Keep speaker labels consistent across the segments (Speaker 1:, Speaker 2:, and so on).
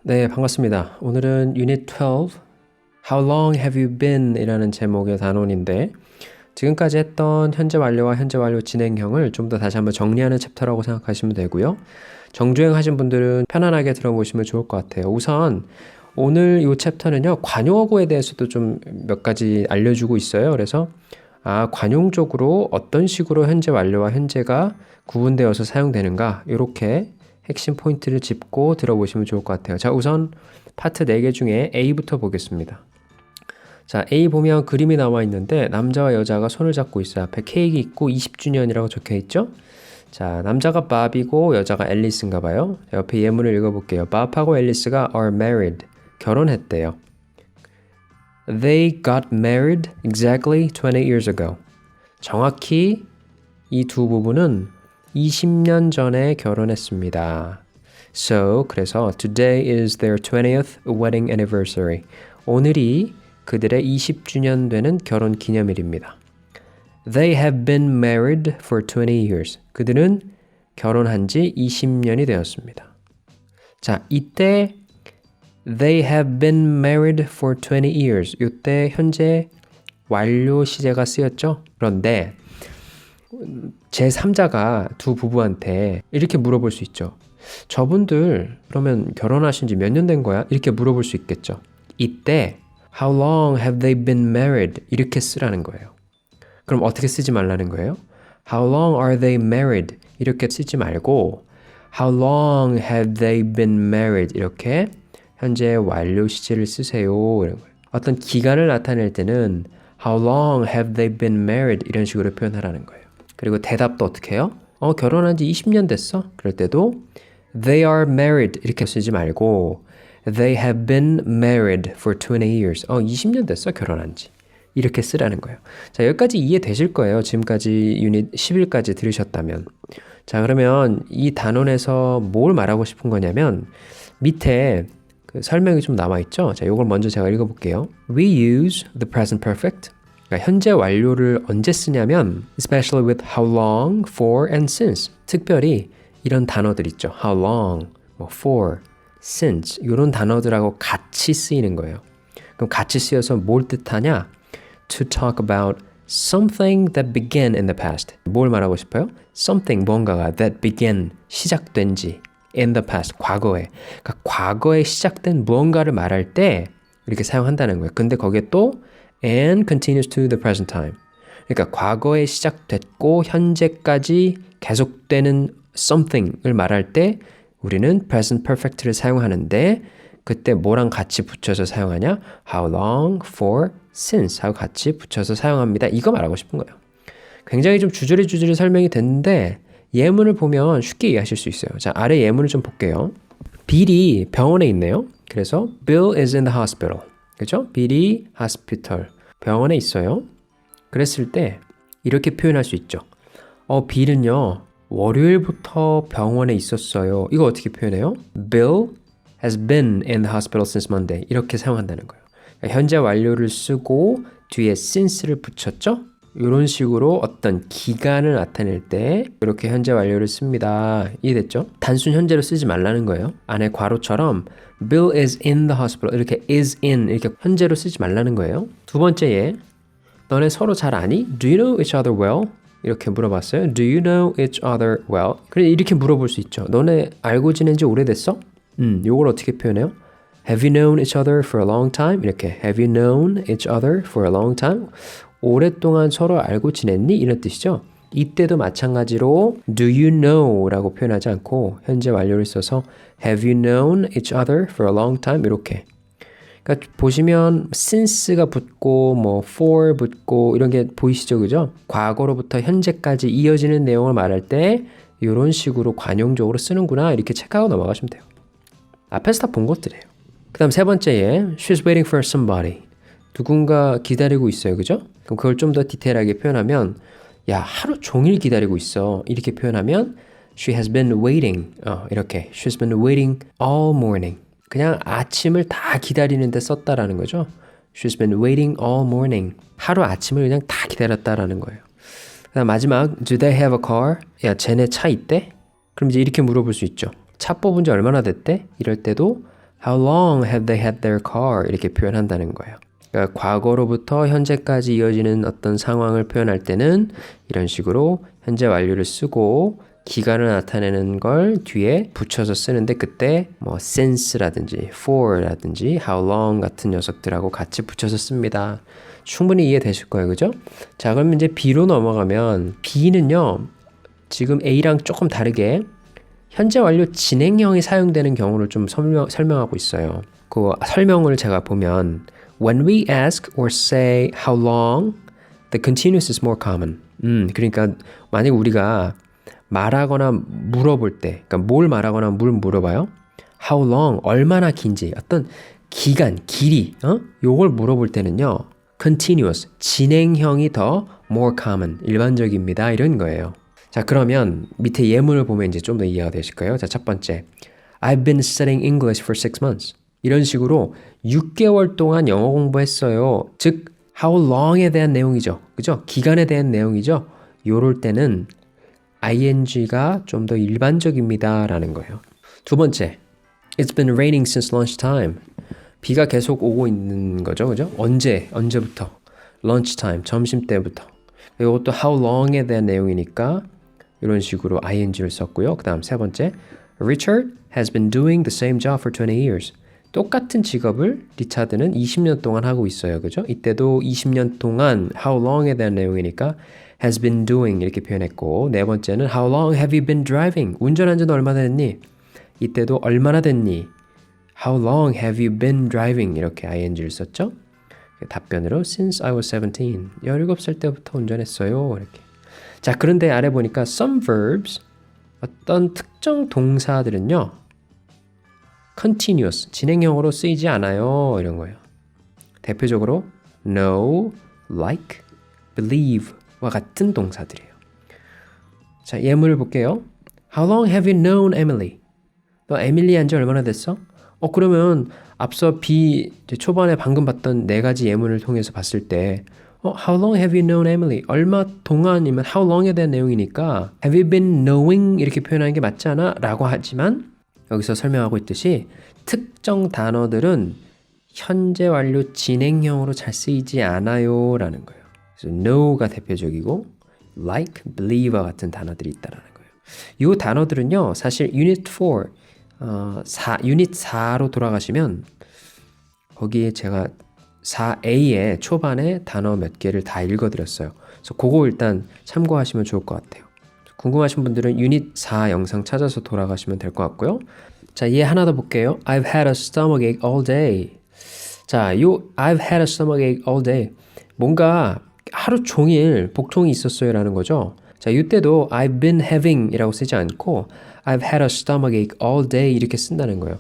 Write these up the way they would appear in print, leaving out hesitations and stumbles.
Speaker 1: 네, 반갑습니다. 오늘은 Unit 12, How long have you been? 이라는 제목의 단원인데 지금까지 했던 현재 완료와 현재 완료 진행형을 좀 더 다시 한번 정리하는 챕터라고 생각하시면 되고요. 정주행 하신 분들은 편안하게 들어보시면 좋을 것 같아요. 우선 오늘 이 챕터는요, 관용어구에 대해서도 좀 몇 가지 알려주고 있어요. 그래서 관용적으로 어떤 식으로 현재 완료와 현재가 구분되어서 사용되는가 이렇게 핵심 포인트를 짚고 들어보시면 좋을 것 같아요. 자, 우선 파트 4개 중에 A부터 보겠습니다. 자, A 보면 그림이 나와 있는데 남자와 여자가 손을 잡고 있어요. 앞에 케이크 있고 20주년이라고 적혀 있죠? 자, 남자가 밥이고 여자가 앨리스인가 봐요. 옆에 예문을 읽어볼게요. 밥하고 앨리스가 are married. 결혼했대요. They got married exactly 20 years ago. 정확히 이 두 부부는 20년 전에 결혼했습니다. 그래서 today is their 20th wedding anniversary. 오늘이 그들의 20주년 되는 결혼 기념일입니다. They have been married for 20 years. 그들은 결혼한 지 20년이 되었습니다. 자, 이때 They have been married for 20 years. 이때 현재 완료 시제가 쓰였죠? 그런데 제3자가 두 부부한테 이렇게 물어볼 수 있죠. 저분들 그러면 결혼하신 지 몇 년 된 거야? 이렇게 물어볼 수 있겠죠. 이때 How long have they been married? 이렇게 쓰라는 거예요. 그럼 어떻게 쓰지 말라는 거예요? How long are they married? 이렇게 쓰지 말고 How long have they been married? 이렇게 현재 완료 시제를 쓰세요. 이런 거예요. 어떤 기간을 나타낼 때는 How long have they been married? 이런 식으로 표현하라는 거예요. 그리고 대답도 어떻게 해요? 결혼한 지 20년 됐어? 그럴 때도 They are married 이렇게 쓰지 말고 They have been married for 20 years. 20년 됐어? 결혼한 지. 이렇게 쓰라는 거예요. 자, 여기까지 이해되실 거예요. 지금까지 유닛 10일까지 들으셨다면. 자, 그러면 이 단원에서 뭘 말하고 싶은 거냐면 밑에 그 설명이 좀 남아있죠? 자, 이걸 먼저 제가 읽어볼게요. We use the present perfect. 그러니까 현재 완료를 언제 쓰냐면 especially with how long, for, and since. 특별히 이런 단어들 있죠. How long, for, since 이런 단어들하고 같이 쓰이는 거예요. 그럼 같이 쓰여서 뭘 뜻하냐? To talk about something that began in the past. 뭘 말하고 싶어요? Something, 뭔가가 that began, 시작된 지 in the past, 과거에. 그러니까 과거에 시작된 무언가를 말할 때 이렇게 사용한다는 거예요. 근데 거기에 또 and continues to the present time. 그러니까 과거에 시작됐고 현재까지 계속되는 something을 말할 때 우리는 present perfect를 사용하는데 그때 뭐랑 같이 붙여서 사용하냐? How long, for, since 하고 같이 붙여서 사용합니다. 이거 말하고 싶은 거예요. 굉장히 좀 주저리 설명이 됐는데 예문을 보면 쉽게 이해하실 수 있어요. 자, 아래 예문을 좀 볼게요. 빌이 병원에 있네요. 그래서 Bill is in the hospital. 그렇죠? 빌이 hospital, 병원에 있어요. 그랬을 때 이렇게 표현할 수 있죠. 빌은요, 월요일부터 병원에 있었어요. 이거 어떻게 표현해요? Bill has been in the hospital since Monday. 이렇게 사용한다는 거예요. 그러니까 현재 완료를 쓰고 뒤에 since를 붙였죠? 이런 식으로 어떤 기간을 나타낼 때 이렇게 현재 완료를 씁니다. 이해됐죠? 단순 현재로 쓰지 말라는 거예요. 안에 괄호처럼 Bill is in the hospital 이렇게 is in 이렇게 현재로 쓰지 말라는 거예요. 두 번째에 너네 서로 잘 아니? Do you know each other well? 이렇게 물어봤어요. Do you know each other well? 그래 이렇게 물어볼 수 있죠. 너네 알고 지낸 지 오래됐어? 요걸 어떻게 표현해요? Have you known each other for a long time? 이렇게 Have you known each other for a long time? 오랫동안 서로 알고 지냈니? 이런 뜻이죠. 이때도 마찬가지로 do you know 라고 표현하지 않고 현재 완료를 써서 have you known each other for a long time? 이렇게. 그러니까 보시면 since가 붙고 for 붙고 이런 게 보이시죠? 그죠? 과거로부터 현재까지 이어지는 내용을 말할 때 이런 식으로 관용적으로 쓰는구나 이렇게 체크하고 넘어가시면 돼요. 앞에서 다 본 것들이에요. 그 다음 세 번째에 she's waiting for somebody. 누군가 기다리고 있어요. 그죠? 그럼 그걸 좀 더 디테일하게 표현하면 야, 하루 종일 기다리고 있어. 이렇게 표현하면 she has been waiting. 이렇게 she's been waiting all morning. 그냥 아침을 다 기다리는데 썼다라는 거죠. She's been waiting all morning. 하루 아침을 그냥 다 기다렸다라는 거예요. 그다음 마지막 Do they have a car? 야, 쟤네 차 있대? 그럼 이제 이렇게 물어볼 수 있죠. 차 뽑은 지 얼마나 됐대? 이럴 때도 How long have they had their car? 이렇게 표현한다는 거예요. 그러니까 과거로부터 현재까지 이어지는 어떤 상황을 표현할 때는 이런 식으로 현재 완료를 쓰고 기간을 나타내는 걸 뒤에 붙여서 쓰는데 그때 뭐 since라든지 for라든지 how long 같은 녀석들하고 같이 붙여서 씁니다. 충분히 이해되실 거예요. 그죠? 자, 그럼 이제 B로 넘어가면 B는요. 지금 A랑 조금 다르게 현재 완료 진행형이 사용되는 경우를 좀 설명하고 있어요. 그 설명을 제가 보면 When we ask or say how long, the continuous is more common. 그러니까 만약에 우리가 말하거나 물어볼 때, 그러니까 뭘 말하거나 뭘 물어봐요? How long, 얼마나 긴지, 어떤 기간, 길이, 요걸 물어볼 때는요. Continuous, 진행형이 더 more common, 일반적입니다. 이런 거예요. 자, 그러면 밑에 예문을 보면 이제 좀 더 이해가 되실 거예요. 자, 첫 번째. I've been studying English for 6 months. 이런 식으로 6개월 동안 영어 공부했어요. 즉, how long에 대한 내용이죠. 그죠? 기간에 대한 내용이죠. 요럴 때는 ing가 좀 더 일반적입니다. 라는 거예요. 두 번째. It's been raining since lunchtime. 비가 계속 오고 있는 거죠. 그죠? 언제부터? lunchtime, 점심때부터. 이것도 how long에 대한 내용이니까 이런 식으로 ing를 썼고요. 그 다음 세 번째. Richard has been doing the same job for 20 years. 똑같은 직업을 리차드는 20년 동안 하고 있어요. 그죠? 이때도 20년 동안 how long에 대한 내용이니까 has been doing 이렇게 표현했고 네 번째는 how long have you been driving? 운전한 지는 얼마나 됐니? 이때도 얼마나 됐니? How long have you been driving? 이렇게 ing를 썼죠. 답변으로 since I was 17. 17살 때부터 운전했어요. 이렇게. 자, 그런데 아래 보니까 some verbs 어떤 특정 동사들은요. continuous, 진행형으로 쓰이지 않아요. 이런 거예요. 대표적으로 know, like, believe와 같은 동사들이에요. 자, 예문을 볼게요. How long have you known Emily? 너 에밀리 한 지 얼마나 됐어? 그러면 앞서 B 초반에 방금 봤던 네 가지 예문을 통해서 봤을 때 How long have you known Emily? 얼마 동안이면 how long에 대한 내용이니까 Have you been knowing? 이렇게 표현하는 게 맞지 않아? 라고 하지만 여기서 설명하고 있듯이 특정 단어들은 현재 완료 진행형으로 잘 쓰이지 않아요 라는 거예요. 그래서 know가 대표적이고 like, believe와 같은 단어들이 있다라는 거예요. 이 단어들은요. 사실 Unit 4 유닛 4로 돌아가시면 거기에 제가 4A의 초반에 단어 몇 개를 다 읽어드렸어요. 그래서 그거 일단 참고하시면 좋을 것 같아요. 궁금하신 분들은 유닛 4 영상 찾아서 돌아가시면 될 것 같고요. 자, 얘 하나 더 볼게요. I've had a stomachache all day. 자, 요 I've had a stomachache all day. 뭔가 하루 종일 복통이 있었어요 라는 거죠. 자, 이때도 I've been having 이라고 쓰지 않고 I've had a stomachache all day 이렇게 쓴다는 거예요.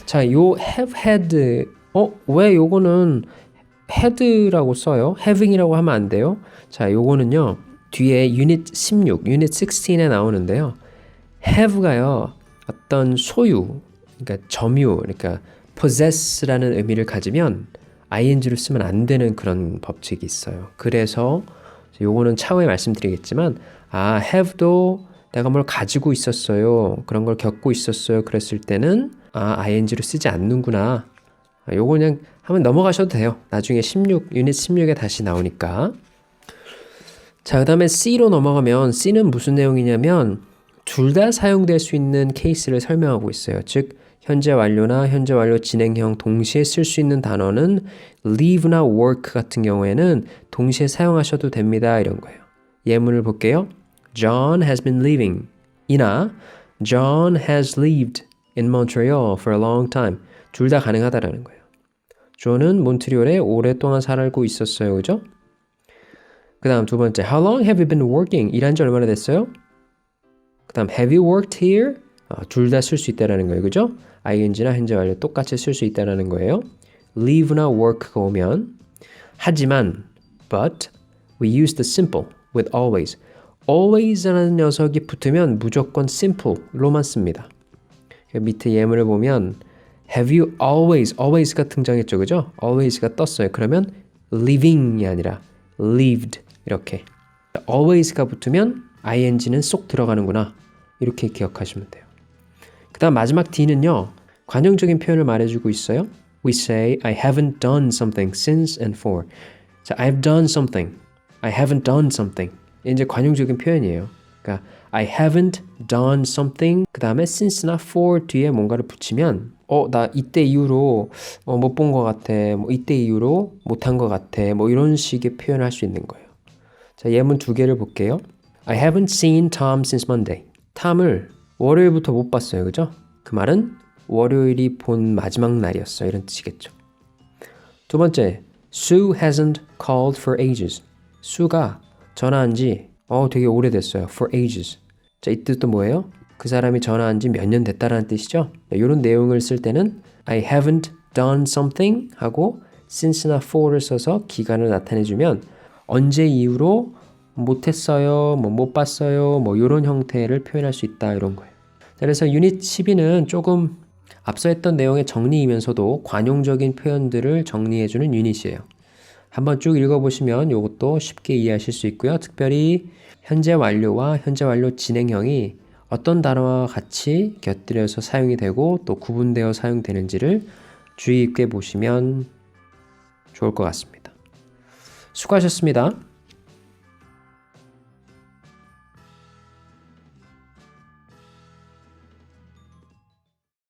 Speaker 1: 자, 요 have had 왜 요거는 had라고 써요? having이라고 하면 안 돼요? 자, 요거는요. 뒤에 유닛 16, 유닛 16에 나오는데요. have가요. 어떤 소유, 그러니까 점유, 그러니까 possess라는 의미를 가지면 ing를 쓰면 안 되는 그런 법칙이 있어요. 그래서 요거는 차후에 말씀드리겠지만 have도 내가 뭘 가지고 있었어요. 그런 걸 겪고 있었어요. 그랬을 때는 ing를 쓰지 않는구나. 요거 그냥 한번 넘어가셔도 돼요. 나중에 유닛 16에 다시 나오니까. 자, 그 다음에 C로 넘어가면 C는 무슨 내용이냐면 둘 다 사용될 수 있는 케이스를 설명하고 있어요. 즉 현재 완료나 현재 완료 진행형 동시에 쓸 수 있는 단어는 leave나 work 같은 경우에는 동시에 사용하셔도 됩니다. 이런 거예요. 예문을 볼게요. John has been living 이나 John has lived in Montreal for a long time. 둘 다 가능하다라는 거예요. 존은 몬트리올에 오랫동안 살고 있었어요. 그죠? 그 다음 두 번째 How long have you been working? 일한 지 얼마나 됐어요? 그 다음 Have you worked here? 둘 다 쓸 수 있다는 거예요. 그죠? ing나 현재 완료 똑같이 쓸 수 있다는 거예요. live나 work가 오면 하지만 but we use the simple with always. always라는 녀석이 붙으면 무조건 simple로만 씁니다. 밑에 예문을 보면 Have you always가 등장했죠. 그죠? always가 떴어요. 그러면 living이 아니라 lived 이렇게 always가 붙으면 ing는 쏙 들어가는구나. 이렇게 기억하시면 돼요. 그 다음 마지막 D는요. 관용적인 표현을 말해주고 있어요. We say I haven't done something since and for. 자, I've done something. I haven't done something. 이제 관용적인 표현이에요. 그러니까 I haven't done something 그 다음에 since나 for 뒤에 뭔가를 붙이면 나 이때 이후로 못 본 것 같아. 뭐 이때 이후로 못한 것 같아. 뭐 이런 식의 표현을 할 수 있는 거예요. 자, 예문 두 개를 볼게요. I haven't seen Tom since Monday. 탐을 월요일부터 못 봤어요. 그죠? 그 말은 월요일이 본 마지막 날이었어. 이런 뜻이겠죠. 두 번째, Sue hasn't called for ages. 수가 전화한 지 되게 오래됐어요. For ages. 자, 이 뜻도 뭐예요? 그 사람이 전화한 지 몇 년 됐다라는 뜻이죠. 이런 내용을 쓸 때는 I haven't done something 하고 since나 for를 써서 기간을 나타내주면 언제 이후로 못했어요, 못 봤어요, 이런 형태를 표현할 수 있다 이런 거예요. 자, 그래서 유닛 12는 조금 앞서 했던 내용의 정리이면서도 관용적인 표현들을 정리해주는 유닛이에요. 한번 쭉 읽어보시면 이것도 쉽게 이해하실 수 있고요. 특별히 현재 완료와 현재 완료 진행형이 어떤 단어와 같이 곁들여서 사용이 되고 또 구분되어 사용되는지를 주의 있게 보시면 좋을 것 같습니다. 수고하셨습니다.